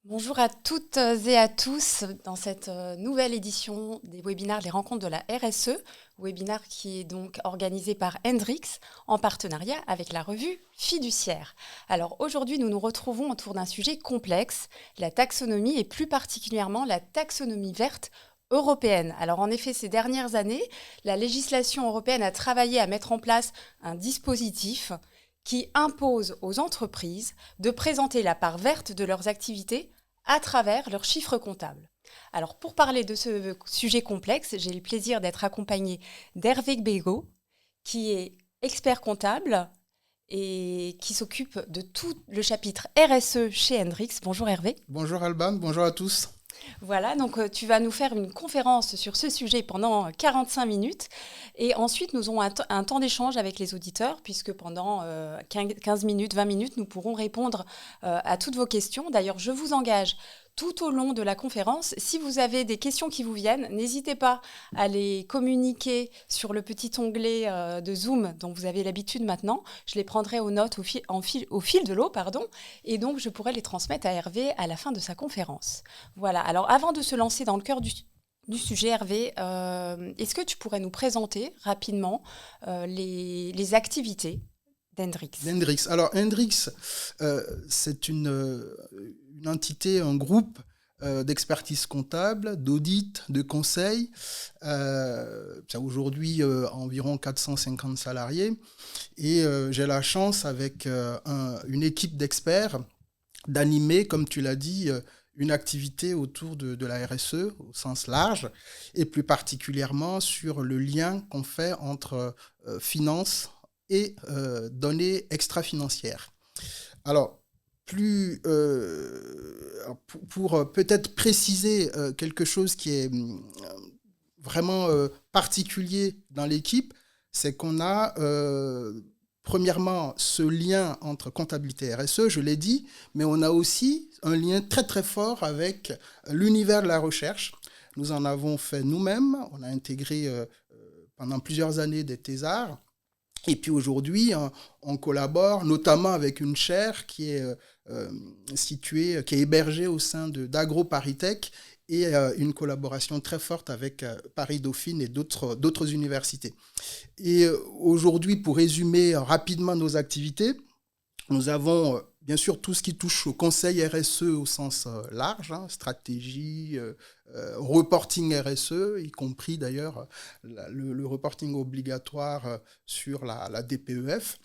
Bonjour à toutes et à tous dans cette nouvelle édition des webinaires Les rencontres de la RSE, webinaire qui est donc organisé par Hendrix en partenariat avec la revue Fiduciaire. Alors aujourd'hui, nous nous retrouvons autour d'un sujet complexe, la taxonomie et plus particulièrement la taxonomie verte européenne. Alors en effet, ces dernières années, la législation européenne a travaillé à mettre en place un dispositif qui impose aux entreprises de présenter la part verte de leurs activités à travers leurs chiffres comptables. Alors pour parler de ce sujet complexe, j'ai le plaisir d'être accompagnée d'Hervé Bégaud, qui est expert comptable et qui s'occupe de tout le chapitre RSE chez Hendrix. Bonjour Hervé. Bonjour Alban, bonjour à tous. Voilà, donc tu vas nous faire une conférence sur ce sujet pendant 45 minutes et ensuite nous aurons un temps d'échange avec les auditeurs puisque pendant 15 minutes, 20 minutes, nous pourrons répondre à toutes vos questions. D'ailleurs, je vous engage tout au long de la conférence, si vous avez des questions qui vous viennent, n'hésitez pas à les communiquer sur le petit onglet de Zoom dont vous avez l'habitude maintenant. Je les prendrai aux notes au fil de l'eau, et donc je pourrai les transmettre à Hervé à la fin de sa conférence. Voilà, alors avant de se lancer dans le cœur du sujet, Hervé, est-ce que tu pourrais nous présenter rapidement les activités d'Hendrix? Alors Hendrix, c'est une entité, un groupe d'expertise comptable, d'audit, de conseil. Ça a aujourd'hui environ 450 salariés. Et j'ai la chance, avec une équipe d'experts, d'animer, comme tu l'as dit, une activité autour de la RSE au sens large, et plus particulièrement sur le lien qu'on fait entre finance et données extra-financières. Alors, pour peut-être préciser quelque chose qui est vraiment particulier dans l'équipe, c'est qu'on a premièrement ce lien entre comptabilité et RSE, je l'ai dit, mais on a aussi un lien très très fort avec l'univers de la recherche. Nous en avons fait nous-mêmes, on a intégré pendant plusieurs années des thésards. Et puis aujourd'hui, on collabore notamment avec une chaire qui est située, qui est hébergée au sein d'AgroParisTech, et une collaboration très forte avec Paris Dauphine et d'autres universités. Et aujourd'hui, pour résumer rapidement nos activités, nous avons bien sûr tout ce qui touche au conseil RSE au sens large, stratégie, reporting RSE, y compris d'ailleurs le reporting obligatoire sur la DPEF.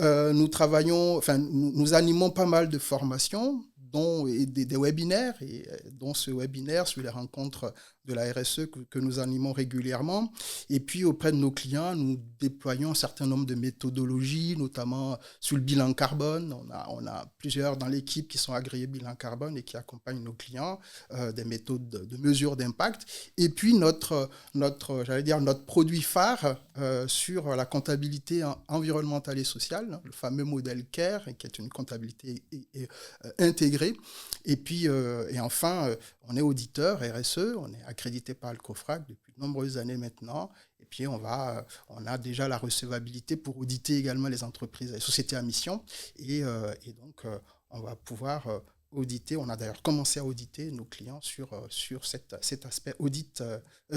Nous animons pas mal de formations, dont des webinaires, et dont ce webinaire sur les rencontres de la RSE que nous animons régulièrement. Et puis auprès de nos clients, nous déployons un certain nombre de méthodologies, notamment sur le bilan carbone. On a plusieurs dans l'équipe qui sont agréés bilan carbone et qui accompagnent nos clients, des méthodes de mesure d'impact. Et puis notre produit phare sur la comptabilité environnementale et sociale, le fameux modèle CARE, qui est une comptabilité intégrée. Et puis, et enfin, on est auditeur RSE, on est accrédité par le COFRAC depuis de nombreuses années maintenant. Et puis, on a déjà la recevabilité pour auditer également les entreprises, les sociétés à mission. Et donc, on va pouvoir auditer. On a d'ailleurs commencé à auditer nos clients sur cet aspect audit,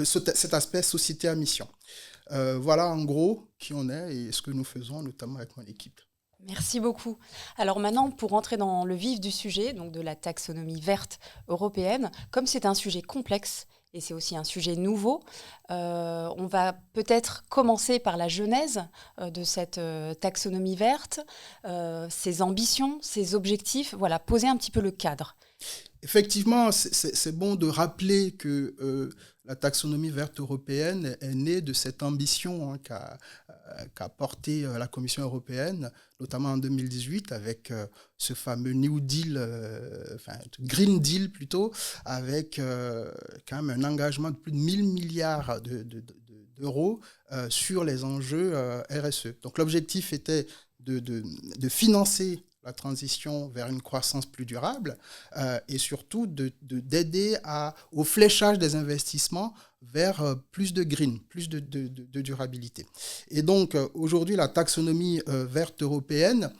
cet aspect société à mission. Voilà en gros qui on est et ce que nous faisons, notamment avec mon équipe. Merci beaucoup. Alors maintenant, pour entrer dans le vif du sujet, donc de la taxonomie verte européenne, comme c'est un sujet complexe et c'est aussi un sujet nouveau, on va peut-être commencer par la genèse de cette taxonomie verte, ses ambitions, ses objectifs, voilà, poser un petit peu le cadre. Effectivement, c'est bon de rappeler que la taxonomie verte européenne est née de cette ambition qu'a portée la Commission européenne, notamment en 2018, avec ce fameux New Deal, Green Deal plutôt, avec quand même un engagement de plus de 1000 milliards d'euros sur les enjeux RSE. Donc l'objectif était de financer la transition vers une croissance plus durable et surtout d'aider au fléchage des investissements vers plus de green, plus de durabilité. Et donc aujourd'hui, la taxonomie verte européenne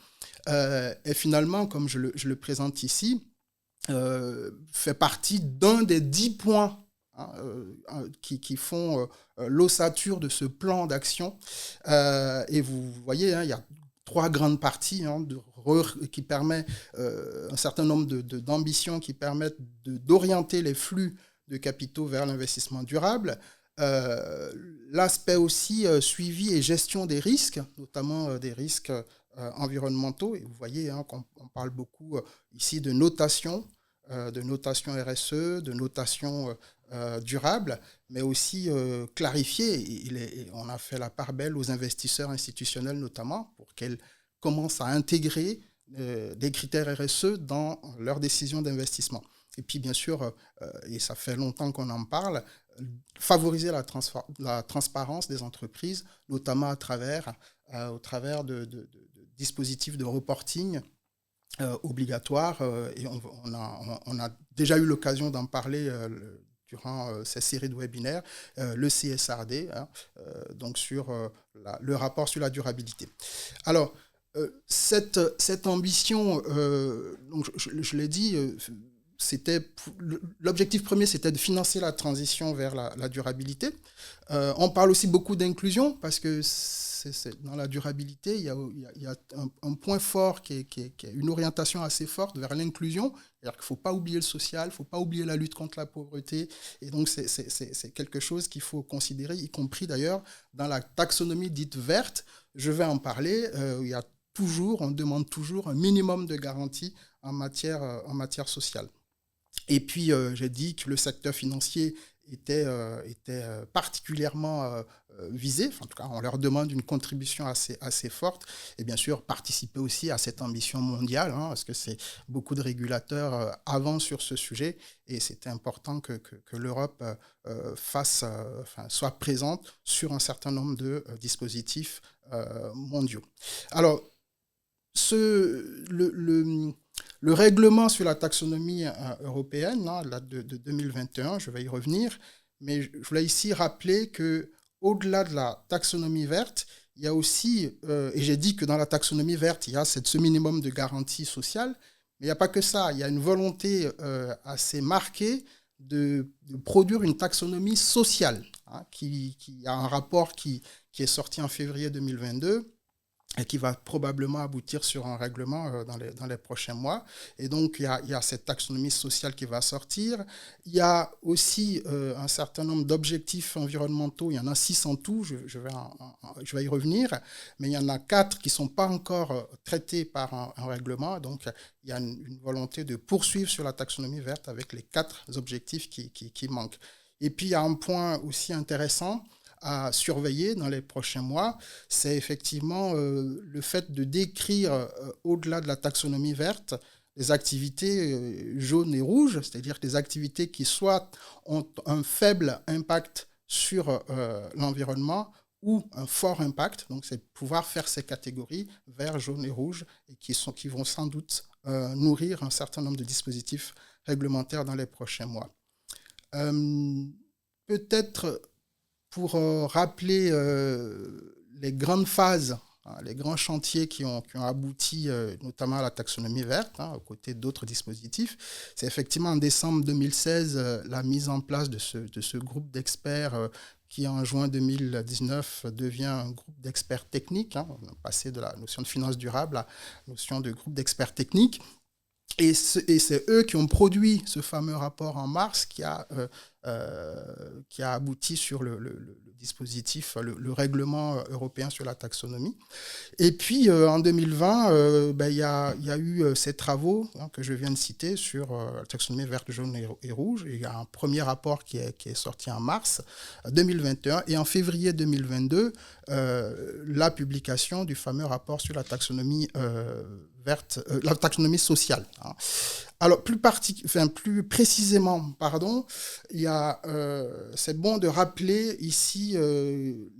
est finalement, comme je le présente ici, fait partie d'un des 10 points qui font l'ossature de ce plan d'action. Et vous voyez, il y a 3 grandes parties qui permettent un certain nombre d'ambitions qui permettent d'orienter les flux de capitaux vers l'investissement durable. L'aspect aussi suivi et gestion des risques, notamment des risques environnementaux. Et vous voyez qu'on parle beaucoup ici de notation RSE, de notation durable, mais aussi clarifier. On a fait la part belle aux investisseurs institutionnels notamment pour qu'elles commencent à intégrer des critères RSE dans leurs décisions d'investissement. Et puis bien sûr, et ça fait longtemps qu'on en parle, favoriser la transparence des entreprises, notamment au travers de dispositifs de reporting obligatoire. Et on a déjà eu l'occasion d'en parler durant ces séries de webinaires, le CSRD, donc sur le rapport sur la durabilité. Alors, cette ambition, donc je l'ai dit, l'objectif premier, c'était de financer la transition vers la durabilité. On parle aussi beaucoup d'inclusion parce que dans la durabilité, il y a un point fort qui est une orientation assez forte vers l'inclusion. C'est-à-dire qu'il ne faut pas oublier le social, il ne faut pas oublier la lutte contre la pauvreté. Et donc, c'est quelque chose qu'il faut considérer, y compris d'ailleurs dans la taxonomie dite verte. Je vais en parler. On demande toujours un minimum de garanties en matière sociale. Et puis, j'ai dit que le secteur financier était particulièrement visé. En tout cas, on leur demande une contribution assez forte. Et bien sûr, participer aussi à cette ambition mondiale, parce que beaucoup de régulateurs avancent sur ce sujet. Et c'était important que l'Europe soit présente sur un certain nombre de dispositifs mondiaux. Alors, le règlement sur la taxonomie européenne date de 2021, je vais y revenir, mais je voulais ici rappeler qu'au-delà de la taxonomie verte, il y a aussi, et j'ai dit que dans la taxonomie verte, il y a ce minimum de garantie sociale, mais il n'y a pas que ça, il y a une volonté assez marquée de produire une taxonomie sociale, qui a un rapport qui est sorti en février 2022, et qui va probablement aboutir sur un règlement dans les prochains mois. Et donc, il y a cette taxonomie sociale qui va sortir. Il y a aussi un certain nombre d'objectifs environnementaux. Il y en a 6 en tout, je vais y revenir. Mais il y en a 4 qui ne sont pas encore traités par un règlement. Donc, il y a une volonté de poursuivre sur la taxonomie verte avec les 4 objectifs qui manquent. Et puis, il y a un point aussi intéressant à surveiller dans les prochains mois, c'est effectivement le fait de décrire au-delà de la taxonomie verte des activités jaunes et rouges, c'est-à-dire des activités qui soit ont un faible impact sur l'environnement ou un fort impact. Donc c'est pouvoir faire ces catégories vert, jaune et rouge et qui vont sans doute nourrir un certain nombre de dispositifs réglementaires dans les prochains mois. Peut-être pour rappeler les grandes phases, les grands chantiers qui ont abouti notamment à la taxonomie verte, aux côtés d'autres dispositifs. C'est effectivement en décembre 2016 la mise en place de ce groupe d'experts qui en juin 2019 devient un groupe d'experts techniques. On a passé de la notion de finance durable à la notion de groupe d'experts techniques. Et c'est eux qui ont produit ce fameux rapport en mars qui a abouti sur le dispositif, le règlement européen sur la taxonomie. Et puis, en 2020, il y a eu ces travaux que je viens de citer sur la taxonomie verte, jaune et rouge. Il y a un premier rapport qui est sorti en mars 2021. Et en février 2022, la publication du fameux rapport sur la taxonomie verte, la taxonomie sociale. Alors, plus précisément, c'est bon de rappeler ici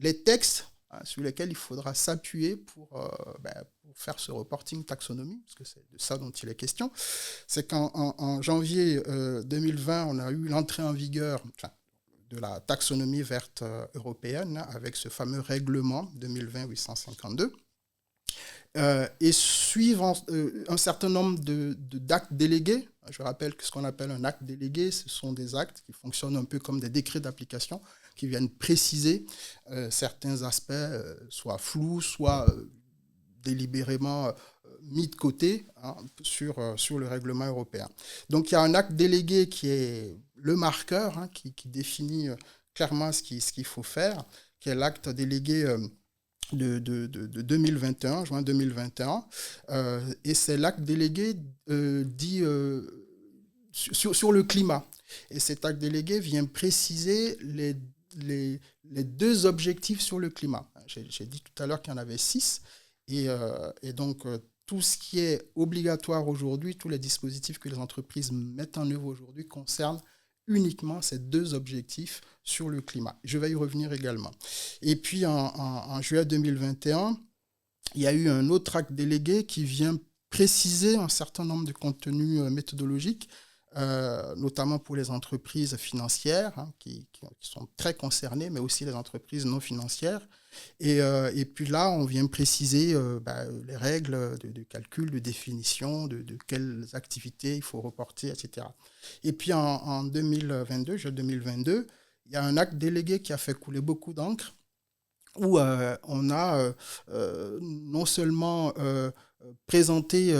les textes sur lesquels il faudra s'appuyer pour faire ce reporting taxonomie, parce que c'est de ça dont il est question. C'est qu'en janvier 2020, on a eu l'entrée en vigueur de la taxonomie verte européenne avec ce fameux règlement 2020-852. Et suivant un certain nombre d'actes délégués Je rappelle que ce qu'on appelle un acte délégué, ce sont des actes qui fonctionnent un peu comme des décrets d'application qui viennent préciser certains aspects, soit flous, soit délibérément mis de côté sur le règlement européen. Donc il y a un acte délégué qui est le marqueur, qui définit clairement ce qu'il faut faire, qui est l'acte délégué de 2021, juin 2021, et c'est l'acte délégué dit sur le climat. Et cet acte délégué vient préciser les deux objectifs sur le climat. J'ai dit tout à l'heure qu'il y en avait 6, et donc tout ce qui est obligatoire aujourd'hui, tous les dispositifs que les entreprises mettent en œuvre aujourd'hui concernent uniquement ces deux objectifs sur le climat. Je vais y revenir également. Et puis en juillet 2021, il y a eu un autre acte délégué qui vient préciser un certain nombre de contenus méthodologiques, notamment pour les entreprises financières qui sont très concernées, mais aussi les entreprises non financières. Et puis là, on vient préciser les règles de calcul, de définition, de quelles activités il faut reporter, etc. Et puis en 2022, juillet 2022, il y a un acte délégué qui a fait couler beaucoup d'encre, où on a non seulement présenter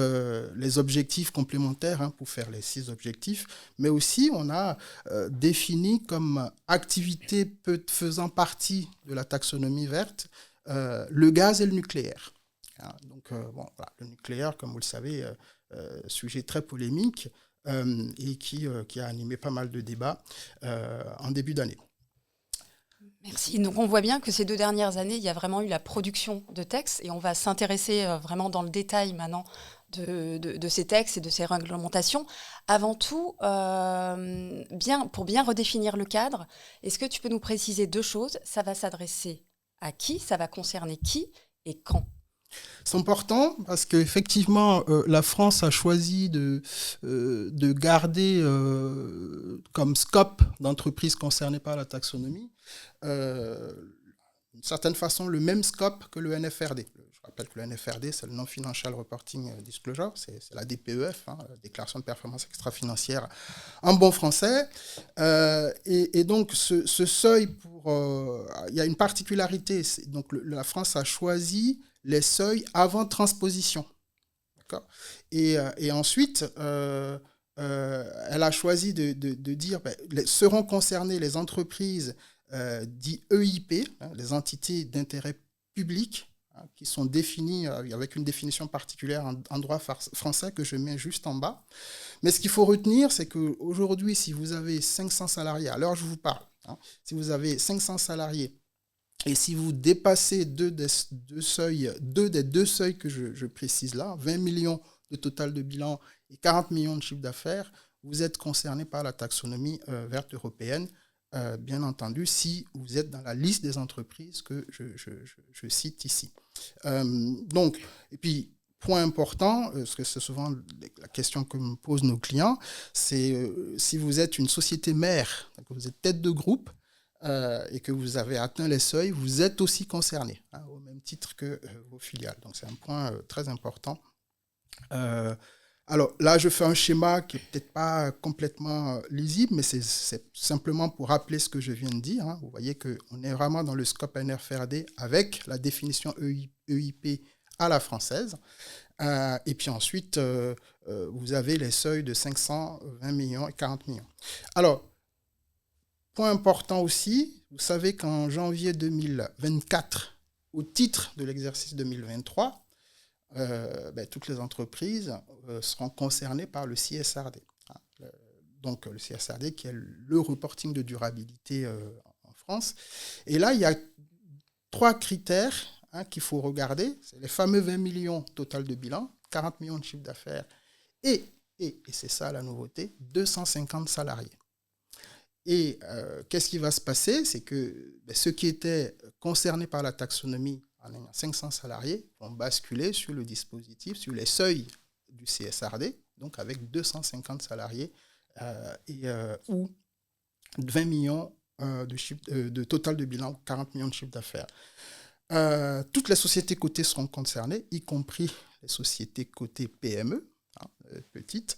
les objectifs complémentaires pour faire les 6 objectifs, mais aussi on a défini comme activité faisant partie de la taxonomie verte le gaz et le nucléaire. Donc voilà, le nucléaire, comme vous le savez, sujet très polémique et qui a animé pas mal de débats en début d'année. Merci. Donc on voit bien que ces 2 dernières années, il y a vraiment eu la production de textes et on va s'intéresser vraiment dans le détail maintenant de ces textes et de ces réglementations. Avant tout, pour bien redéfinir le cadre, est-ce que tu peux nous préciser 2 choses ? Ça va s'adresser à qui ? Ça va concerner qui et quand ? C'est important parce qu'effectivement, la France a choisi de garder comme scope d'entreprises concernées par la taxonomie d'une certaine façon le même scope que le NFRD. Je rappelle que le NFRD, c'est le Non-Financial Reporting Disclosure, c'est la DPEF, la Déclaration de performance extra-financière en bon français. Et donc, ce seuil, il y a une particularité. Donc, la France a choisi les seuils avant transposition. D'accord ? Et ensuite, elle a choisi de dire seront concernées les entreprises dit EIP, les entités d'intérêt public, qui sont définies avec une définition particulière en droit français que je mets juste en bas. Mais ce qu'il faut retenir, c'est qu'aujourd'hui, si vous avez 500 salariés, à l'heure où je vous parle, si vous avez 500 salariés, et si vous dépassez deux des deux seuils que je précise là, 20 millions de total de bilan et 40 millions de chiffre d'affaires, vous êtes concerné par la taxonomie verte européenne. Bien entendu, si vous êtes dans la liste des entreprises que je cite ici. Donc, et puis, point important, parce que c'est souvent la question que me posent nos clients, c'est si vous êtes une société mère, que vous êtes tête de groupe, et que vous avez atteint les seuils, vous êtes aussi concerné, au même titre que vos filiales. Donc, c'est un point très important. Alors là, je fais un schéma qui n'est peut-être pas complètement lisible, mais c'est simplement pour rappeler ce que je viens de dire. Vous voyez qu'on est vraiment dans le scope NFRD avec la définition EIP à la française. Et puis ensuite, vous avez les seuils de 520 millions et 40 millions. Alors, point important aussi, vous savez qu'en janvier 2024, au titre de l'exercice 2023, toutes les entreprises seront concernées par le CSRD. Donc le CSRD qui est le reporting de durabilité en France. Et là, il y a 3 critères qu'il faut regarder. C'est les fameux 20 millions total de bilan, 40 millions de chiffre d'affaires et c'est ça la nouveauté, 250 salariés. Et qu'est-ce qui va se passer ? C'est que ceux qui étaient concernés par la taxonomie en ayant 500 salariés vont basculer sur le dispositif, sur les seuils du CSRD, donc avec 250 salariés ou 20 millions de total de bilan, 40 millions de chiffre d'affaires. Toutes les sociétés cotées seront concernées, y compris les sociétés cotées PME, petites,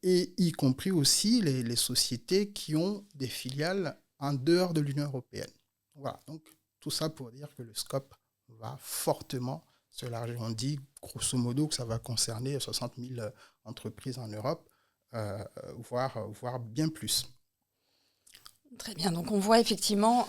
et y compris aussi les sociétés qui ont des filiales en dehors de l'Union européenne. Voilà, donc tout ça pour dire que le scope va fortement se larger. On dit grosso modo que ça va concerner 60 000 entreprises en Europe, voire bien plus. Très bien, donc on voit effectivement,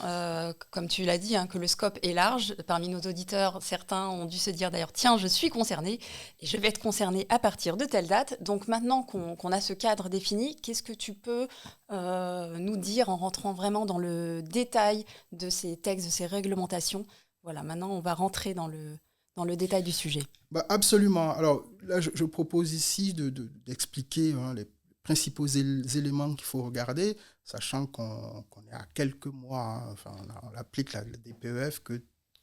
comme tu l'as dit, que le scope est large. Parmi nos auditeurs, certains ont dû se dire d'ailleurs, tiens, je suis concerné et je vais être concerné à partir de telle date. Donc maintenant qu'on a ce cadre défini, qu'est-ce que tu peux nous dire en rentrant vraiment dans le détail de ces textes, de ces réglementations? Voilà, maintenant on va rentrer dans le détail du sujet. Absolument. Alors là, je propose ici d'expliquer les principaux éléments qu'il faut regarder, sachant qu'on est à quelques mois, enfin, on applique la DPEF que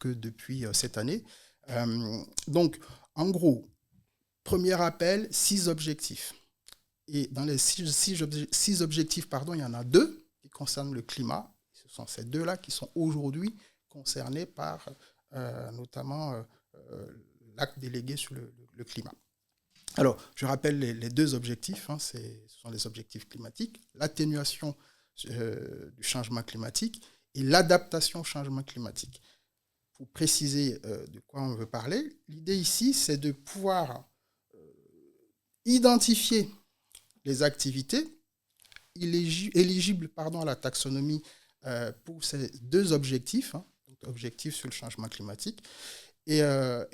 depuis cette année. Donc, en gros, premier appel, 6 objectifs. Et dans les 6 objectifs, il y en a 2 qui concernent le climat. Ce sont ces 2-là qui sont aujourd'hui concernés par notamment l'acte délégué sur le climat. Alors, je rappelle les 2 objectifs. Ce sont les objectifs climatiques, l'atténuation du changement climatique et l'adaptation au changement climatique. Pour préciser de quoi on veut parler, l'idée ici, c'est de pouvoir identifier les activités éligibles à la taxonomie pour ces 2 objectifs, objectifs sur le changement climatique. Et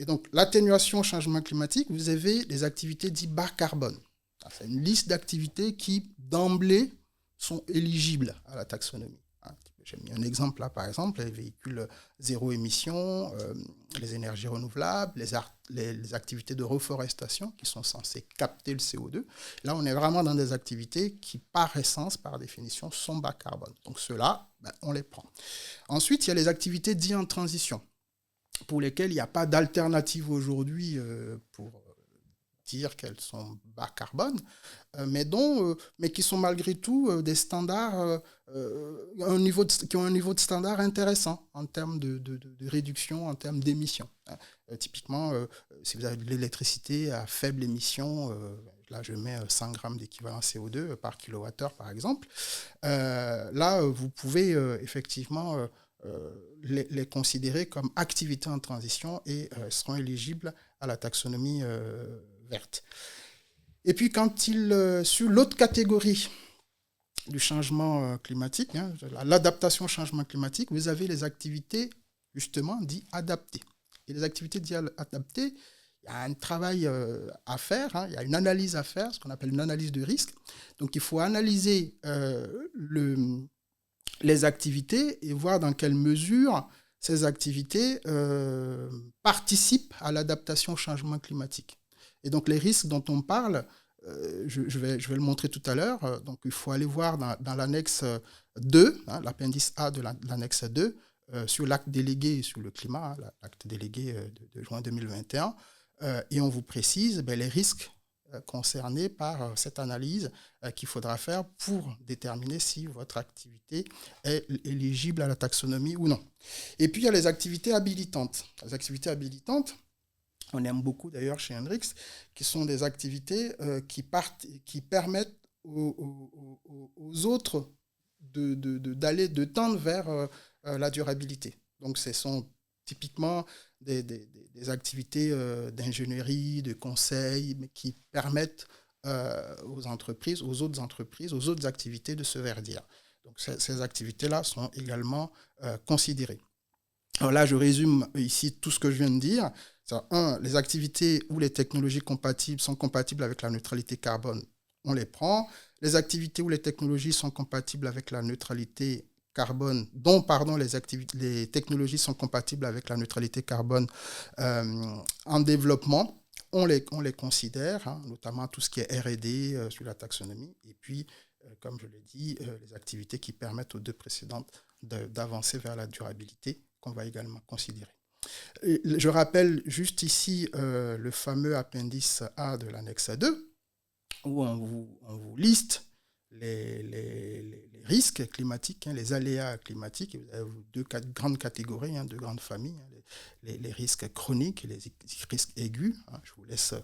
donc, l'atténuation au changement climatique, vous avez les activités dites bas carbone. C'est une liste d'activités qui, d'emblée, sont éligibles à la taxonomie. J'ai mis un exemple là, par exemple, les véhicules zéro émission, les énergies renouvelables, les activités de reforestation qui sont censées capter le CO2. Là, on est vraiment dans des activités qui, par essence, par définition, sont bas carbone. Donc, ceux-là, on les prend. Ensuite, il y a les activités dites en transition, pour lesquelles il n'y a pas d'alternative aujourd'hui pour dire qu'elles sont bas carbone, mais qui sont malgré tout des standards, qui ont un niveau de standard intéressant en termes de réduction, en termes d'émissions. Typiquement, si vous avez de l'électricité à faible émission, là je mets 100 grammes d'équivalent CO2 par kilowattheure par exemple, là vous pouvez effectivement les considérer comme activités en transition et seront éligibles à la taxonomie verte. Et puis sur l'autre catégorie du changement climatique, l'adaptation au changement climatique, vous avez les activités justement dites adaptées. Et les activités dites adaptées, il y a un travail à faire, il y a une analyse à faire, ce qu'on appelle une analyse de risque. Donc il faut analyser les activités et voir dans quelle mesure ces activités participent à l'adaptation au changement climatique. Et donc les risques dont on parle, je vais le montrer tout à l'heure, donc il faut aller voir dans l'annexe 2, l'appendice A de l'annexe 2, sur l'acte délégué sur le climat, l'acte délégué de juin 2021, et on vous précise les risques concernés par cette analyse qu'il faudra faire pour déterminer si votre activité est éligible à la taxonomie ou non. Et puis il y a les activités habilitantes. Les activités habilitantes, on aime beaucoup d'ailleurs chez Hendrix, qui sont des activités qui permettent aux autres de tendre vers la durabilité. Donc ce sont typiquement des activités d'ingénierie, de conseil, mais qui permettent aux autres activités de se verdir. Donc ces activités-là sont également considérées. Alors là, je résume ici tout ce que je viens de dire. Les activités où les technologies sont compatibles avec la neutralité carbone, on les prend. Les activités où les technologies sont compatibles avec la neutralité carbone, les technologies sont compatibles avec la neutralité carbone en développement, on les considère, notamment tout ce qui est R&D sur la taxonomie. Et puis, comme je l'ai dit, les activités qui permettent aux 2 précédentes d'avancer vers la durabilité, qu'on va également considérer. Et je rappelle juste ici le fameux appendice A de l'annexe 2, où on vous liste les risques climatiques, les aléas climatiques. Vous avez 2 grandes catégories, 2 grandes familles, les risques chroniques et les risques aigus. Je vous laisse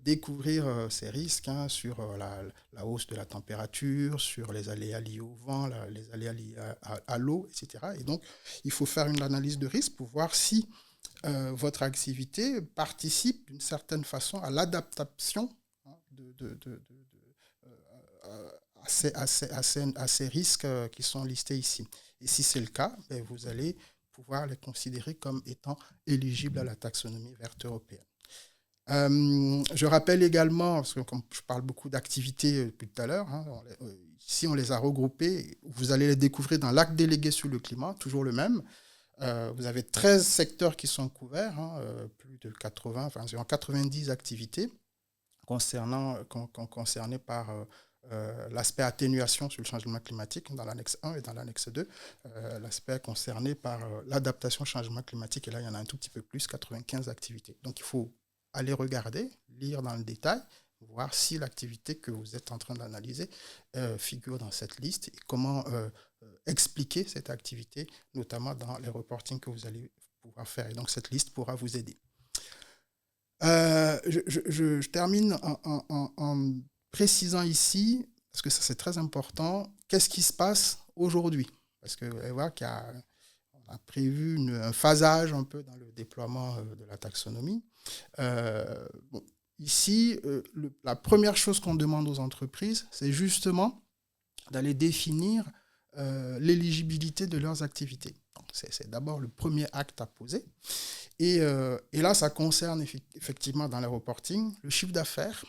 découvrir ces risques sur la hausse de la température, sur les aléas liés au vent, les aléas liés à l'eau, etc. Et donc, il faut faire une analyse de risque pour voir si votre activité participe d'une certaine façon à l'adaptation à ces risques qui sont listés ici. Et si c'est le cas, vous allez pouvoir les considérer comme étant éligibles à la taxonomie verte européenne. Je rappelle également, parce que comme je parle beaucoup d'activités depuis tout à l'heure, ici on les a regroupées, vous allez les découvrir dans l'acte délégué sur le climat, toujours le même. Vous avez 13 secteurs qui sont couverts, plus de 90 activités concernées par l'aspect atténuation sur le changement climatique dans l'annexe 1 et dans l'annexe 2, l'aspect concerné par l'adaptation au changement climatique, et là il y en a un tout petit peu plus, 95 activités. Donc il faut aller regarder, lire dans le détail, voir si l'activité que vous êtes en train d'analyser figure dans cette liste et comment expliquer cette activité, notamment dans les reportings que vous allez pouvoir faire. Et donc cette liste pourra vous aider. Je termine en précisant ici, parce que ça c'est très important, qu'est-ce qui se passe aujourd'hui? Parce que vous allez voir qu'on a prévu un phasage un peu dans le déploiement de la taxonomie. Ici, la première chose qu'on demande aux entreprises, c'est justement d'aller définir l'éligibilité de leurs activités. Donc, c'est d'abord le premier acte à poser. Et là, ça concerne effectivement dans les reportings le chiffre d'affaires,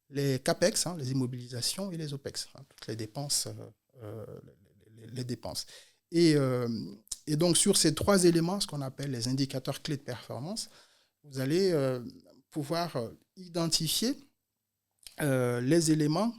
les CAPEX, les immobilisations et les OPEX, toutes les dépenses. Les dépenses. Et donc, sur ces trois éléments, ce qu'on appelle les indicateurs clés de performance, vous allez pouvoir identifier les éléments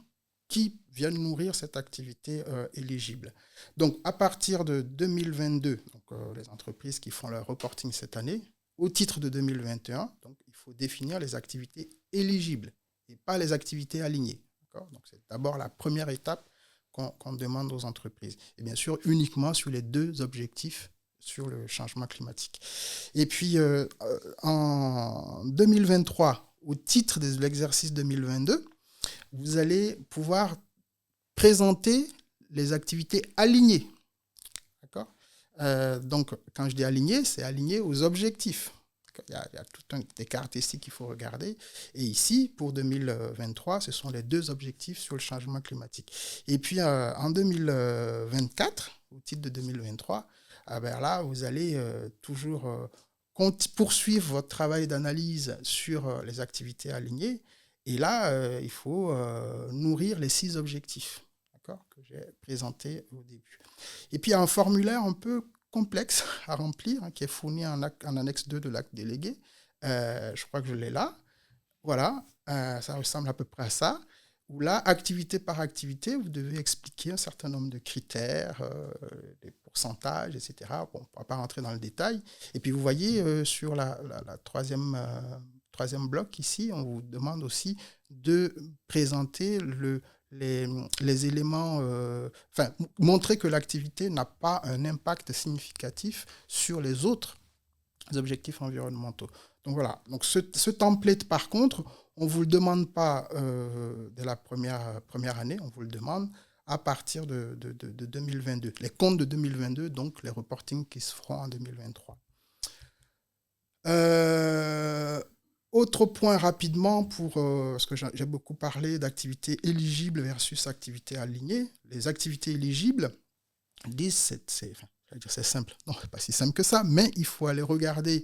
qui viennent nourrir cette activité éligible. Donc, à partir de 2022, donc, les entreprises qui font leur reporting cette année, au titre de 2021, donc, il faut définir les activités éligibles et pas les activités alignées. D'accord ? Donc, c'est d'abord la première étape qu'on demande aux entreprises. Et bien sûr, uniquement sur les deux objectifs sur le changement climatique. Et puis, en 2023, au titre de l'exercice 2022, vous allez pouvoir présenter les activités alignées. D'accord ? Donc, quand je dis alignées, c'est aligné aux objectifs. Il y a tout des caractéristiques qu'il faut regarder. Et ici, pour 2023, ce sont les deux objectifs sur le changement climatique. Et puis, en 2024, au titre de 2023, là, vous allez toujours poursuivre votre travail d'analyse sur les activités alignées. Et là, il faut nourrir les 6 objectifs, d'accord, que j'ai présentés au début. Et puis, il y a un formulaire un peu complexe à remplir, qui est fourni en annexe 2 de l'acte délégué. Je crois que je l'ai là. Voilà, ça ressemble à peu près à ça. Où là, activité par activité, vous devez expliquer un certain nombre de critères, des pourcentages, etc. Bon, on ne pourra pas rentrer dans le détail. Et puis, vous voyez, sur la troisième bloc ici, on vous demande aussi de présenter les éléments, montrer que l'activité n'a pas un impact significatif sur les autres objectifs environnementaux. Donc voilà, donc ce template par contre, on ne vous le demande pas dès la première année, on vous le demande à partir de 2022. Les comptes de 2022, donc les reportings qui se feront en 2023. Autre point rapidement, parce que j'ai beaucoup parlé d'activités éligibles versus activités alignées. Les activités éligibles, c'est simple. Non, c'est pas si simple que ça, mais il faut aller regarder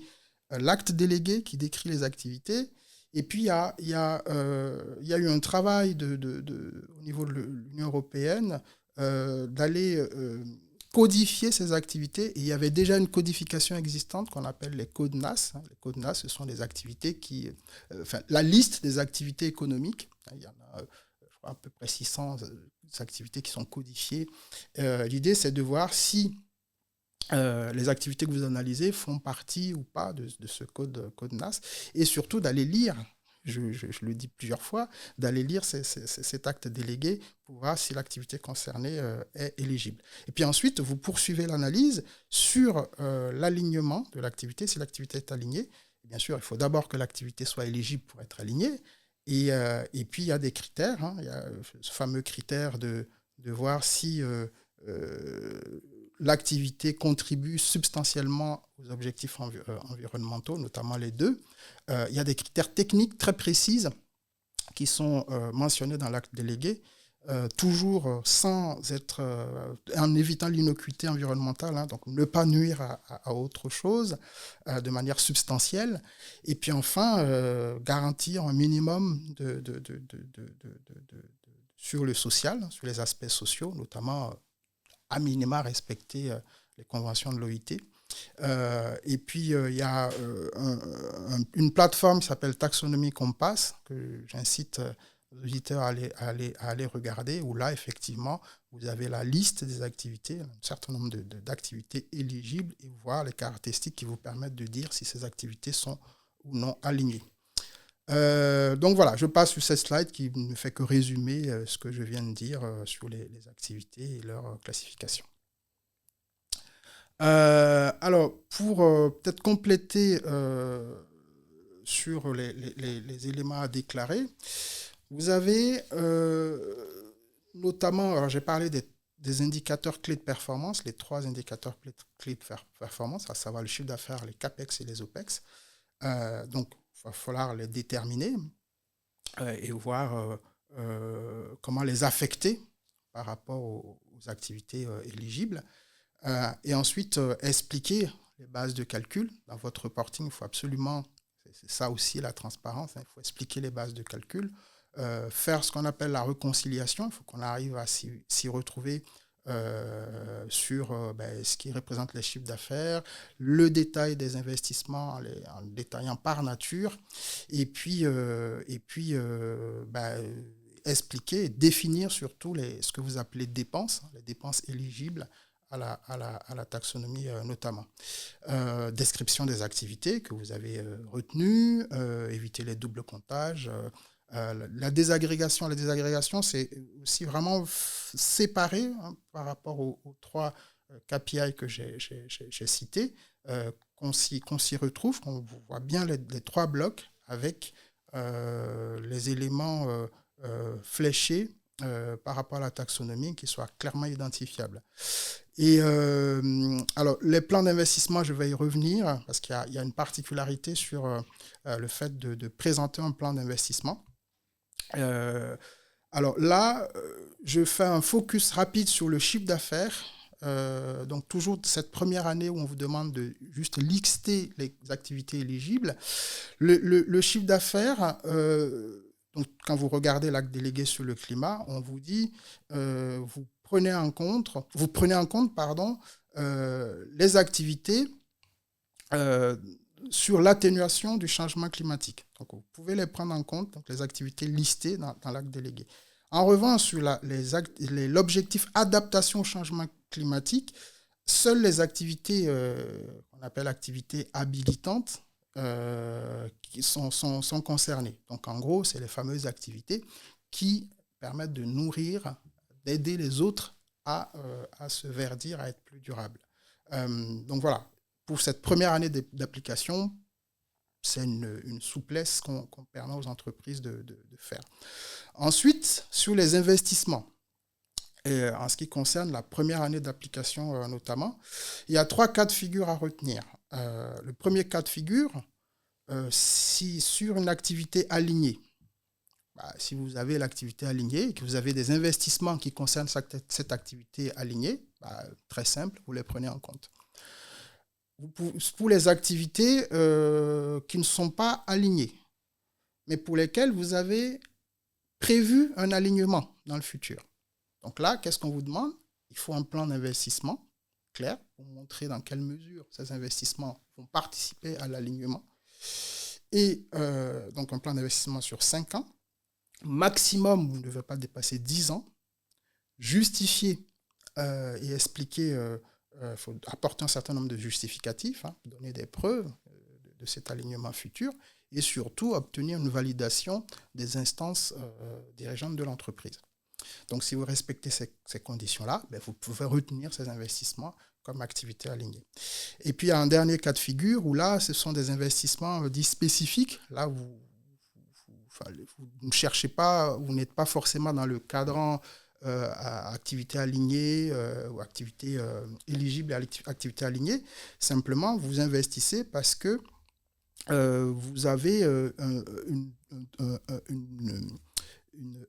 l'acte délégué qui décrit les activités. Et puis, il y a eu un travail au niveau de l'Union européenne d'aller codifier ces activités. Et il y avait déjà une codification existante qu'on appelle les codes NAS. Les codes NAS, ce sont des activités la liste des activités économiques. Il y en a, je crois, à peu près 600 activités qui sont codifiées. L'idée, c'est de voir si les activités que vous analysez font partie ou pas de ce code NAS. Et surtout, d'aller lire, je le dis plusieurs fois, d'aller lire cet acte délégué pour voir si l'activité concernée est éligible. Et puis ensuite, vous poursuivez l'analyse sur l'alignement de l'activité, si l'activité est alignée, Bien sûr, il faut d'abord que l'activité soit éligible pour être alignée. Et puis, il y a des critères. Il y a ce fameux critère de voir si l'activité contribue substantiellement aux objectifs environnementaux, notamment les deux. Il y a des critères techniques très précises qui sont mentionnés dans l'acte délégué, toujours en évitant l'innocuité environnementale, donc ne pas nuire à autre chose de manière substantielle. Et puis enfin, garantir un minimum sur le social, sur les aspects sociaux, notamment à minima respecter les conventions de l'OIT. Et puis, il y a une plateforme qui s'appelle Taxonomie Compass, que j'incite les auditeurs à aller regarder, où là, effectivement, vous avez la liste des activités, un certain nombre d'activités éligibles, et voir les caractéristiques qui vous permettent de dire si ces activités sont ou non alignées. Donc voilà, je passe sur cette slide qui ne fait que résumer ce que je viens de dire sur les activités et leur classification. Alors, pour peut-être compléter sur les éléments à déclarer, vous avez notamment, alors j'ai parlé des indicateurs clés de performance, les 3 indicateurs clés de performance, à savoir le chiffre d'affaires, les CAPEX et les OPEX. Donc, il va falloir les déterminer et voir comment les affecter par rapport aux activités éligibles. Et ensuite, expliquer les bases de calcul. Dans votre reporting, il faut absolument, c'est ça aussi la transparence, il faut expliquer les bases de calcul, faire ce qu'on appelle la réconciliation. Il faut qu'on arrive à s'y retrouver sur ce qui représente les chiffres d'affaires, le détail des investissements en détaillant par nature, et puis expliquer et définir surtout ce que vous appelez dépenses, les dépenses éligibles à la taxonomie notamment. Description des activités que vous avez retenues, éviter les doubles comptages. La désagrégation, c'est aussi vraiment séparé par rapport aux 3 KPI que j'ai cités, qu'on s'y retrouve, qu'on voit bien les 3 blocs avec les éléments fléchés par rapport à la taxonomie qui soient clairement identifiables. Et alors, les plans d'investissement, je vais y revenir parce qu'il y a une particularité sur le fait de présenter un plan d'investissement. Alors là, je fais un focus rapide sur le chiffre d'affaires. Donc toujours cette première année où on vous demande de juste lister les activités éligibles. Le chiffre d'affaires, donc quand vous regardez l'acte délégué sur le climat, on vous dit vous prenez en compte les activités sur l'atténuation du changement climatique. Donc, vous pouvez les prendre en compte, donc les activités listées dans l'acte délégué. En revanche, sur l'objectif adaptation au changement climatique, seules les activités qu'on appelle activités habilitantes qui sont concernées. Donc, en gros, c'est les fameuses activités qui permettent de nourrir, d'aider les autres à se verdir, à être plus durables. Donc, voilà. Pour cette première année d'application, c'est une souplesse qu'on permet aux entreprises de faire. Ensuite, sur les investissements, et en ce qui concerne la première année d'application notamment, il y a 3 cas de figure à retenir. Le premier cas de figure, si sur une activité alignée, si vous avez l'activité alignée et que vous avez des investissements qui concernent cette activité alignée, très simple, vous les prenez en compte. Pour les activités qui ne sont pas alignées, mais pour lesquelles vous avez prévu un alignement dans le futur. Donc là, qu'est-ce qu'on vous demande ? Il faut un plan d'investissement clair pour montrer dans quelle mesure ces investissements vont participer à l'alignement. Et donc un plan d'investissement sur 5 ans. Maximum, vous ne devez pas dépasser 10 ans. Justifier et expliquer... Il faut apporter un certain nombre de justificatifs, donner des preuves de cet alignement futur et surtout obtenir une validation des instances dirigeantes de l'entreprise. Donc, si vous respectez ces conditions-là, vous pouvez retenir ces investissements comme activité alignée. Et puis, il y a un dernier cas de figure où là, ce sont des investissements dits spécifiques. Là, vous ne cherchez pas, vous n'êtes pas forcément dans le cadran à activité alignée ou activité éligible à activité alignée. Simplement, vous investissez parce que vous avez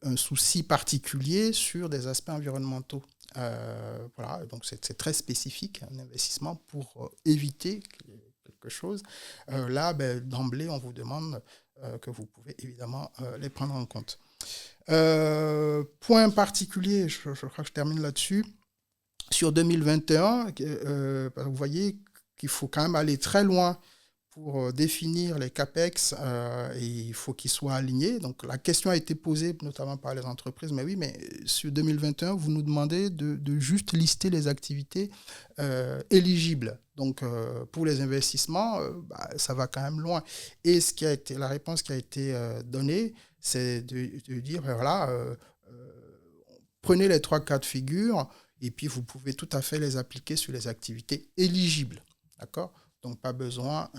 un souci particulier sur des aspects environnementaux. Voilà, donc c'est très spécifique, un investissement pour éviter quelque chose. Là, d'emblée, on vous demande que vous pouvez évidemment les prendre en compte. Point particulier, je crois que je termine là-dessus. Sur 2021, vous voyez qu'il faut quand même aller très loin pour définir les CAPEX, et il faut qu'ils soient alignés. Donc la question a été posée notamment par les entreprises, mais oui, mais sur 2021, vous nous demandez de juste lister les activités éligibles. Donc pour les investissements, ça va quand même loin. Et la réponse qui a été donnée, c'est de dire, voilà, prenez les 3 cas de figure, et puis vous pouvez tout à fait les appliquer sur les activités éligibles. D'accord ? Donc, pas besoin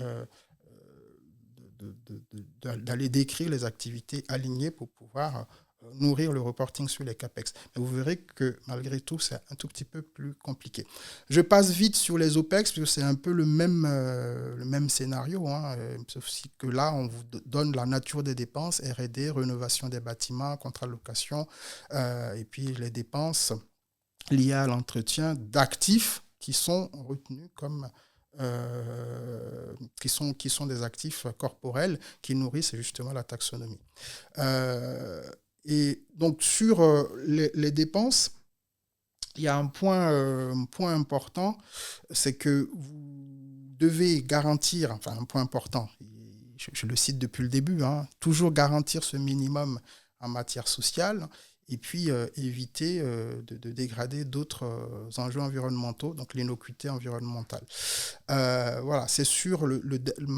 d'aller décrire les activités alignées pour pouvoir nourrir le reporting sur les CAPEX. Mais vous verrez que malgré tout, c'est un tout petit peu plus compliqué. Je passe vite sur les OPEX, parce que c'est un peu le même scénario, hein, sauf que là, on vous donne la nature des dépenses, R&D, rénovation des bâtiments, contrat de location, et puis les dépenses liées à l'entretien d'actifs qui sont retenus comme qui sont des actifs corporels qui nourrissent justement la taxonomie. Et donc sur les dépenses, il y a un point important, c'est que vous devez garantir, enfin un point important, je le cite depuis le début, hein, toujours garantir ce minimum en matière sociale, et puis éviter de dégrader d'autres enjeux environnementaux, donc l'innocuité environnementale. Voilà, c'est sur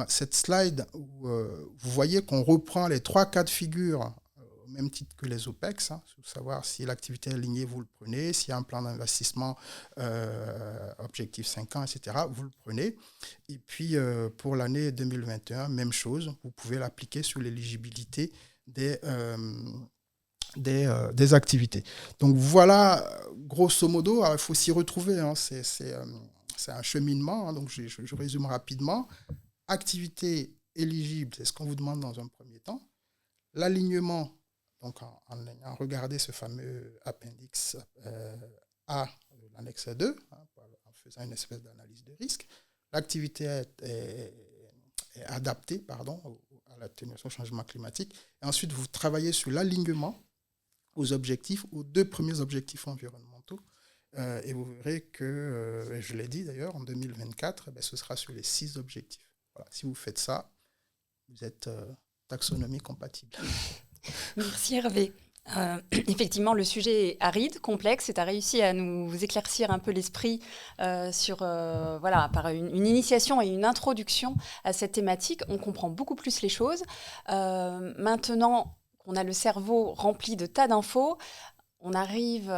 cette slide où vous voyez qu'on reprend les 3 cas de figure au même titre que les OPEX, hein, pour savoir si l'activité est alignée, vous le prenez, s'il y a un plan d'investissement, objectif 5 ans, etc., vous le prenez. Et puis pour l'année 2021, même chose, vous pouvez l'appliquer sur l'éligibilité des activités. Donc voilà, grosso modo, il faut s'y retrouver, hein, c'est un cheminement, hein, donc je résume rapidement. Activité éligible, c'est ce qu'on vous demande dans un premier temps. L'alignement, donc en ayant regardé ce fameux appendice A de l'annexe 2, hein, en faisant une espèce d'analyse de risque. L'activité est adaptée à l'atténuation au changement climatique. Et ensuite, vous travaillez sur l'alignement aux objectifs, aux 2 premiers objectifs environnementaux. Et vous verrez que, je l'ai dit d'ailleurs, en 2024, ce sera sur les 6 objectifs. Voilà. Si vous faites ça, vous êtes taxonomie compatible. Merci Hervé. Effectivement, le sujet est aride, complexe, et tu as réussi à nous éclaircir un peu l'esprit par une initiation et une introduction à cette thématique. On comprend beaucoup plus les choses. Maintenant qu'on a le cerveau rempli de tas d'infos, on arrive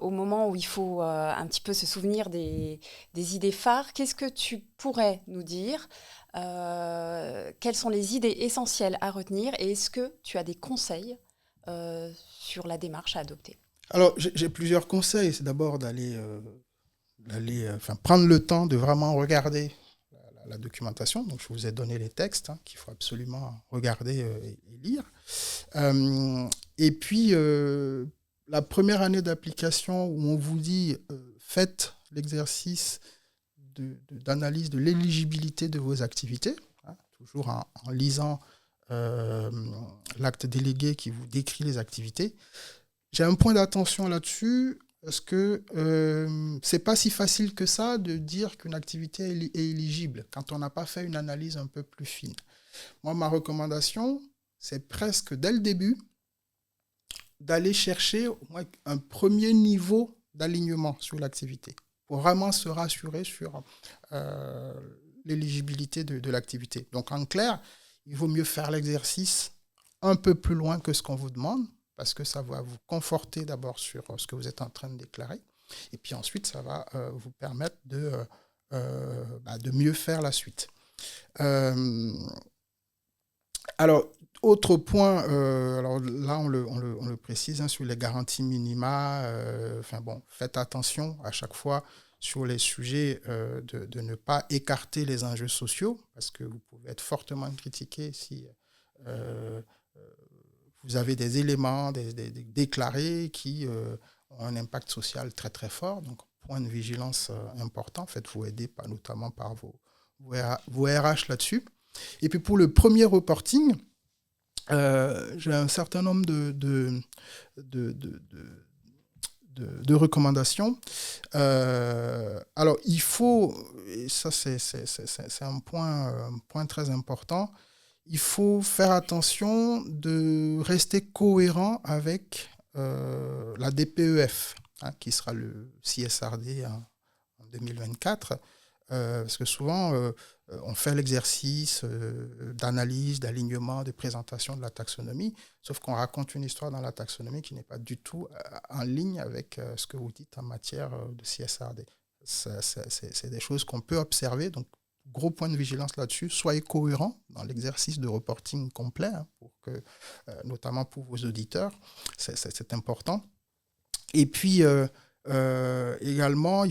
au moment où il faut un petit peu se souvenir des idées phares. Qu'est-ce que tu pourrais nous dire ? Quelles sont les idées essentielles à retenir, et est-ce que tu as des conseils sur la démarche à adopter ? Alors, j'ai plusieurs conseils. C'est d'abord prendre le temps de vraiment regarder la documentation. Donc, je vous ai donné les textes qu'il faut absolument regarder et lire. Et puis, la première année d'application où on vous dit faites l'exercice d'analyse de l'éligibilité de vos activités, hein, toujours en lisant l'acte délégué qui vous décrit les activités. J'ai un point d'attention là-dessus, parce que c'est pas si facile que ça de dire qu'une activité est éligible quand on n'a pas fait une analyse un peu plus fine. Moi, ma recommandation, c'est presque dès le début d'aller chercher au moins un premier niveau d'alignement sur l'activité pour vraiment se rassurer sur l'éligibilité de l'activité. Donc, en clair, il vaut mieux faire l'exercice un peu plus loin que ce qu'on vous demande, parce que ça va vous conforter d'abord sur ce que vous êtes en train de déclarer. Et puis ensuite, ça va vous permettre de mieux faire la suite. Alors, autre point, alors là, on le précise, hein, sur les garanties minima. Faites attention à chaque fois sur les sujets de ne pas écarter les enjeux sociaux, parce que vous pouvez être fortement critiqué si vous avez des éléments déclarés qui ont un impact social très très fort. Donc, point de vigilance important. Faites-vous aider notamment par vos RH là-dessus. Et puis pour le premier reporting, j'ai un certain nombre de recommandations. Alors, il faut, et ça c'est un point très important, il faut faire attention de rester cohérent avec la DPEF, hein, qui sera le CSRD en 2024. Parce que souvent, on fait l'exercice d'analyse, d'alignement, de présentation de la taxonomie, sauf qu'on raconte une histoire dans la taxonomie qui n'est pas du tout en ligne avec ce que vous dites en matière de CSRD. C'est des choses qu'on peut observer, donc gros point de vigilance là-dessus. Soyez cohérents dans l'exercice de reporting complet, hein, pour que, notamment pour vos auditeurs, c'est important. Et puis, également,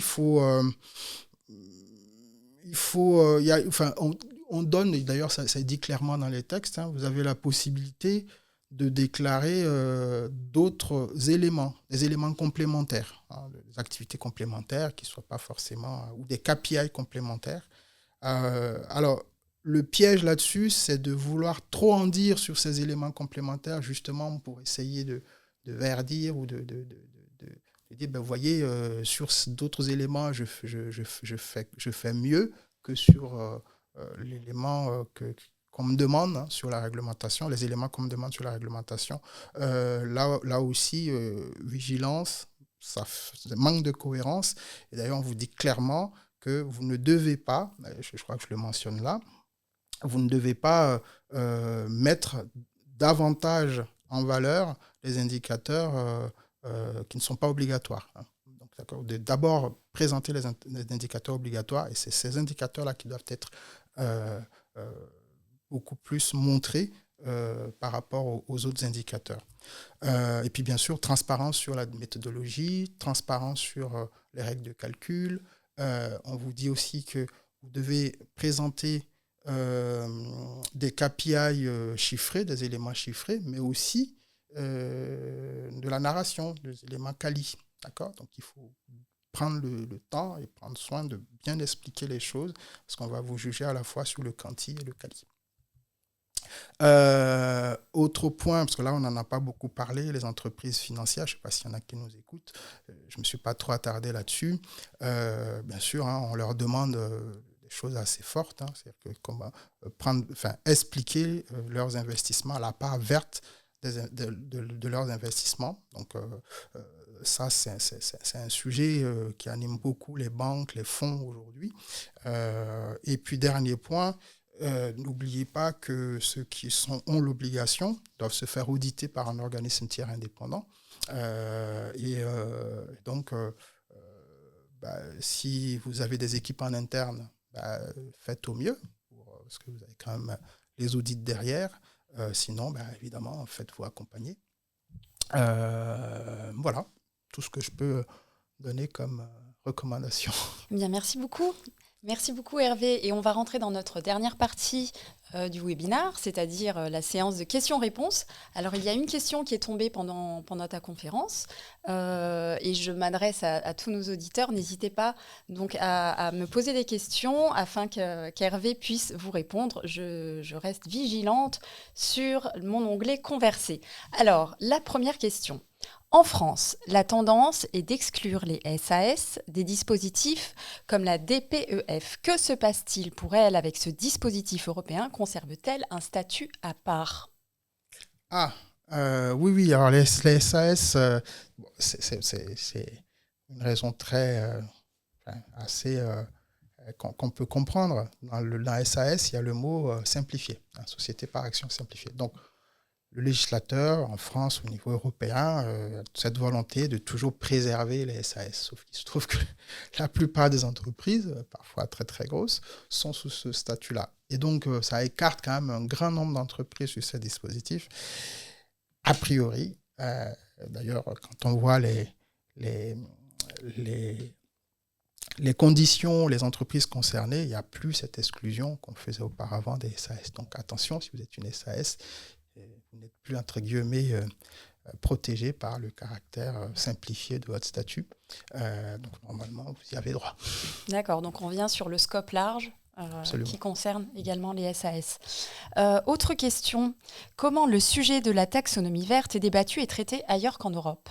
on donne, et d'ailleurs ça est dit clairement dans les textes, hein, vous avez la possibilité de déclarer d'autres éléments, des éléments complémentaires, hein, des activités complémentaires qui ne soient pas forcément, ou des KPI complémentaires. Alors, le piège là-dessus, c'est de vouloir trop en dire sur ces éléments complémentaires, justement pour essayer de verdir ou de dire, vous voyez, sur d'autres éléments, je fais mieux que sur l'élément qu'on me demande, hein, sur la réglementation, les éléments qu'on me demande sur la réglementation. Là aussi, vigilance, manque de cohérence. Et d'ailleurs, on vous dit clairement que vous ne devez pas, je crois que je le mentionne là, vous ne devez pas mettre davantage en valeur les indicateurs qui ne sont pas obligatoires, hein. Donc, d'abord présenter les indicateurs obligatoires, et c'est ces indicateurs-là qui doivent être beaucoup plus montrés par rapport aux autres indicateurs. Et puis bien sûr, transparence sur la méthodologie, transparence sur les règles de calcul. On vous dit aussi que vous devez présenter des KPI chiffrés, des éléments chiffrés, mais aussi de la narration, des éléments quali. D'accord ? Donc il faut prendre le temps et prendre soin de bien expliquer les choses, parce qu'on va vous juger à la fois sur le quanti et le quali. Autre point, parce que là on n'en a pas beaucoup parlé, les entreprises financières, je ne sais pas s'il y en a qui nous écoutent, je ne me suis pas trop attardé là-dessus. Bien sûr, hein, on leur demande des choses assez fortes, hein, c'est-à-dire que comment expliquer leurs investissements, la part verte de leurs investissements. Donc ça, c'est un sujet qui anime beaucoup les banques, les fonds aujourd'hui. Et puis dernier point, n'oubliez pas que ceux qui ont l'obligation doivent se faire auditer par un organisme tiers indépendant. Donc, si vous avez des équipes en interne, faites au mieux, parce que vous avez quand même les audits derrière. Sinon, évidemment, faites-vous accompagner. Voilà, tout ce que je peux donner comme recommandation. Bien, merci beaucoup. Merci beaucoup Hervé. Et on va rentrer dans notre dernière partie du webinaire, c'est-à-dire la séance de questions-réponses. Alors, il y a une question qui est tombée pendant ta conférence et je m'adresse à tous nos auditeurs. N'hésitez pas donc à me poser des questions afin qu'Hervé puisse vous répondre. Je reste vigilante sur mon onglet « Converser ». Alors, la première question. En France, la tendance est d'exclure les SAS des dispositifs comme la DPEF. Que se passe-t-il pour elle avec ce dispositif européen ? Conserve-t-elle un statut à part ? Oui. Alors les SAS, c'est une raison assez qu'on peut comprendre. Dans SAS, il y a le mot simplifié, hein, société par action simplifiée. Donc, le législateur, en France, au niveau européen, cette volonté de toujours préserver les SAS. Sauf qu'il se trouve que la plupart des entreprises, parfois très très grosses, sont sous ce statut-là. Et donc, ça écarte quand même un grand nombre d'entreprises sur ces dispositifs. A priori, d'ailleurs, quand on voit les conditions, les entreprises concernées, il n'y a plus cette exclusion qu'on faisait auparavant des SAS. Donc attention, si vous êtes une SAS, vous n'êtes plus, entre guillemets, protégé par le caractère simplifié de votre statut. Donc normalement, vous y avez droit. D'accord, donc on vient sur le scope large qui concerne également les SAS. Autre question, comment le sujet de la taxonomie verte est débattu et traité ailleurs qu'en Europe ?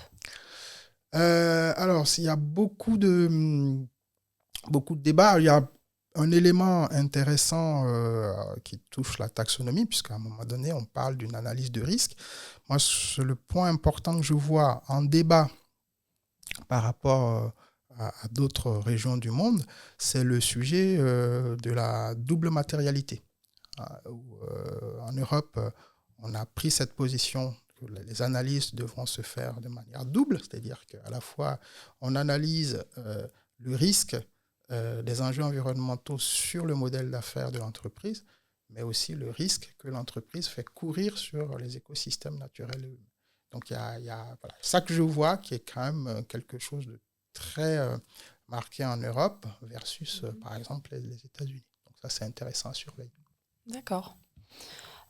Alors, il y a beaucoup de débats. Il y a un élément intéressant qui touche la taxonomie, puisqu'à un moment donné, on parle d'une analyse de risque. Moi, c'est le point important que je vois en débat par rapport à d'autres régions du monde, c'est le sujet de la double matérialité. En Europe, on a pris cette position que les analyses devront se faire de manière double, c'est-à-dire qu'à la fois, on analyse le risque des enjeux environnementaux sur le modèle d'affaires de l'entreprise, mais aussi le risque que l'entreprise fait courir sur les écosystèmes naturels. Donc, il y a voilà, ça que je vois qui est quand même quelque chose de très marqué en Europe versus, par exemple, les États-Unis. Donc, ça, c'est intéressant à surveiller. D'accord.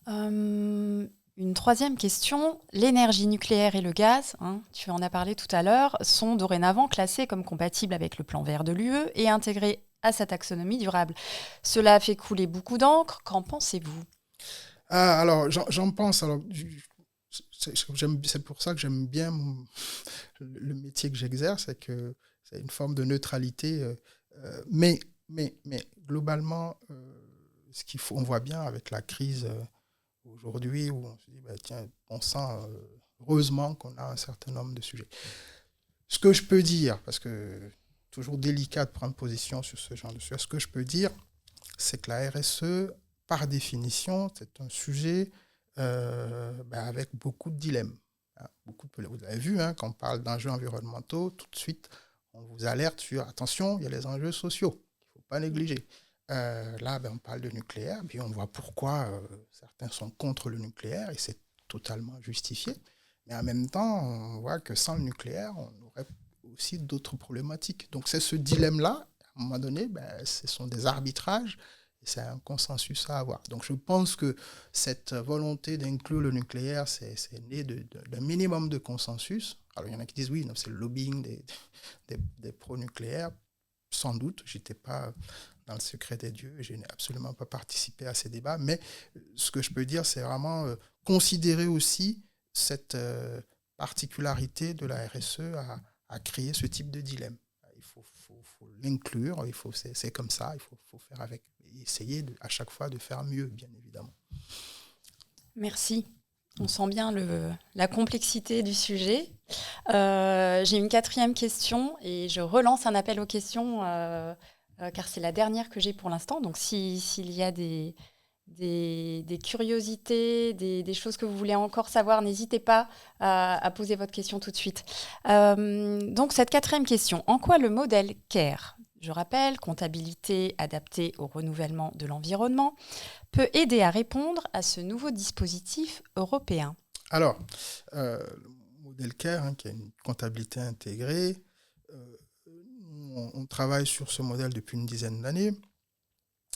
Une troisième question, l'énergie nucléaire et le gaz, tu en as parlé tout à l'heure, sont dorénavant classés comme compatibles avec le plan vert de l'UE et intégrés à sa taxonomie durable. Cela a fait couler beaucoup d'encre. Qu'en pensez-vous ? Alors, j'en pense. Alors, c'est pour ça que j'aime bien le métier que j'exerce, c'est que c'est une forme de neutralité. Mais globalement, on voit bien avec la crise aujourd'hui où on se dit, tiens, on sent heureusement qu'on a un certain nombre de sujets. Ce que je peux dire, parce que toujours délicat de prendre position sur ce genre de sujet, ce que je peux dire, c'est que la RSE, par définition, c'est un sujet avec beaucoup de dilemmes. Vous avez vu, quand on parle d'enjeux environnementaux, tout de suite, on vous alerte sur, attention, il y a les enjeux sociaux, il ne faut pas négliger. Là, on parle de nucléaire, puis on voit pourquoi certains sont contre le nucléaire, et c'est totalement justifié. Mais en même temps, on voit que sans le nucléaire, on aurait aussi d'autres problématiques. Donc c'est ce dilemme-là, à un moment donné, ce sont des arbitrages, et c'est un consensus à avoir. Donc je pense que cette volonté d'inclure le nucléaire, c'est né d'un minimum de consensus. Alors il y en a qui disent, oui, non, c'est le lobbying des pro-nucléaires. Sans doute, je n'étais pas dans le secret des dieux, je n'ai absolument pas participé à ces débats, mais ce que je peux dire, c'est vraiment considérer aussi cette particularité de la RSE à créer ce type de dilemme. Il faut l'inclure, c'est comme ça, il faut faire avec, et essayer à chaque fois de faire mieux, bien évidemment. Merci. On sent bien la complexité du sujet. J'ai une quatrième question et je relance un appel aux questions car c'est la dernière que j'ai pour l'instant. Donc s'il y a des curiosités, des choses que vous voulez encore savoir, n'hésitez pas à poser votre question tout de suite. Donc cette quatrième question, en quoi le modèle CARE, je rappelle, comptabilité adaptée au renouvellement de l'environnement, peut aider à répondre à ce nouveau dispositif européen ? Alors, le modèle CARE, qui est une comptabilité intégrée, on travaille sur ce modèle depuis une dizaine d'années.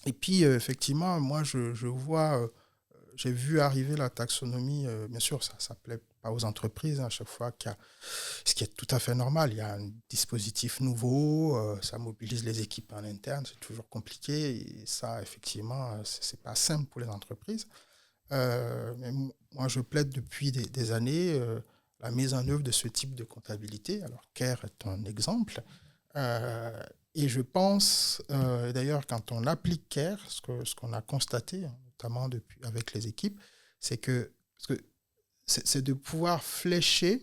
Et puis, effectivement, moi, je vois, j'ai vu arriver la taxonomie, bien sûr, ça ne plaît pas aux entreprises à chaque fois ce qui est tout à fait normal. Il y a un dispositif nouveau, ça mobilise les équipes en interne, c'est toujours compliqué. Et ça, effectivement, ce n'est pas simple pour les entreprises. Mais moi, je plaide depuis des années la mise en œuvre de ce type de comptabilité. Alors, CARE est un exemple. Et je pense, d'ailleurs, quand on applique CARE, ce qu'on a constaté, notamment avec les équipes, c'est de pouvoir flécher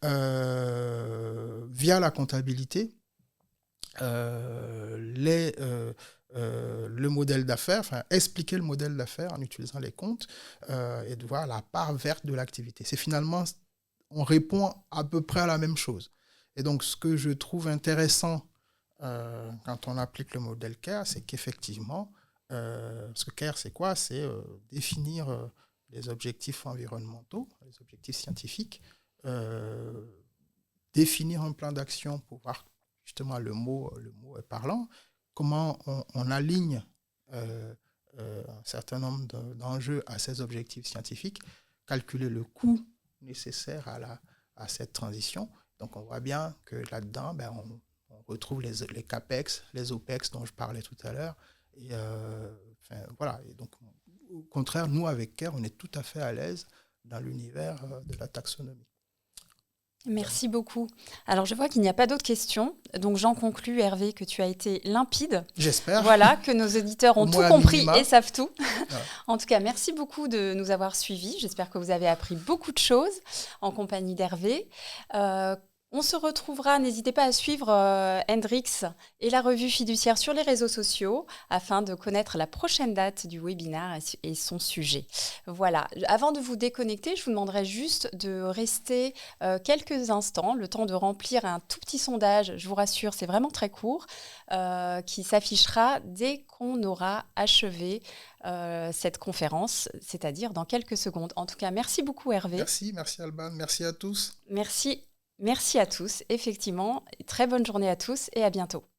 via la comptabilité les le modèle d'affaires, enfin expliquer le modèle d'affaires en utilisant les comptes et de voir la part verte de l'activité. C'est finalement, on répond à peu près à la même chose. Et donc, ce que je trouve intéressant quand on applique le modèle CARE, c'est qu'effectivement, parce que CARE, c'est quoi? C'est définir les objectifs environnementaux, les objectifs scientifiques, définir un plan d'action pour voir justement le mot est parlant, comment on aligne un certain nombre d'enjeux à ces objectifs scientifiques, calculer le coût nécessaire à cette transition. Donc on voit bien que là-dedans, on retrouve les CAPEX, les OPEX dont je parlais tout à l'heure. Et, voilà. Et donc, au contraire, nous, avec CARE, on est tout à fait à l'aise dans l'univers de la taxonomie. Merci beaucoup. Alors, je vois qu'il n'y a pas d'autres questions. Donc, j'en conclus, Hervé, que tu as été limpide. J'espère. Voilà, que nos auditeurs ont tout compris et savent tout. Ouais. En tout cas, merci beaucoup de nous avoir suivis. J'espère que vous avez appris beaucoup de choses en compagnie d'Hervé. On se retrouvera, n'hésitez pas à suivre Hendrix et la revue fiduciaire sur les réseaux sociaux afin de connaître la prochaine date du webinaire et son sujet. Voilà, avant de vous déconnecter, je vous demanderai juste de rester quelques instants, le temps de remplir un tout petit sondage, je vous rassure, c'est vraiment très court, qui s'affichera dès qu'on aura achevé cette conférence, c'est-à-dire dans quelques secondes. En tout cas, merci beaucoup Hervé. Merci Alban, merci à tous. Merci à tous, effectivement. Très bonne journée à tous et à bientôt.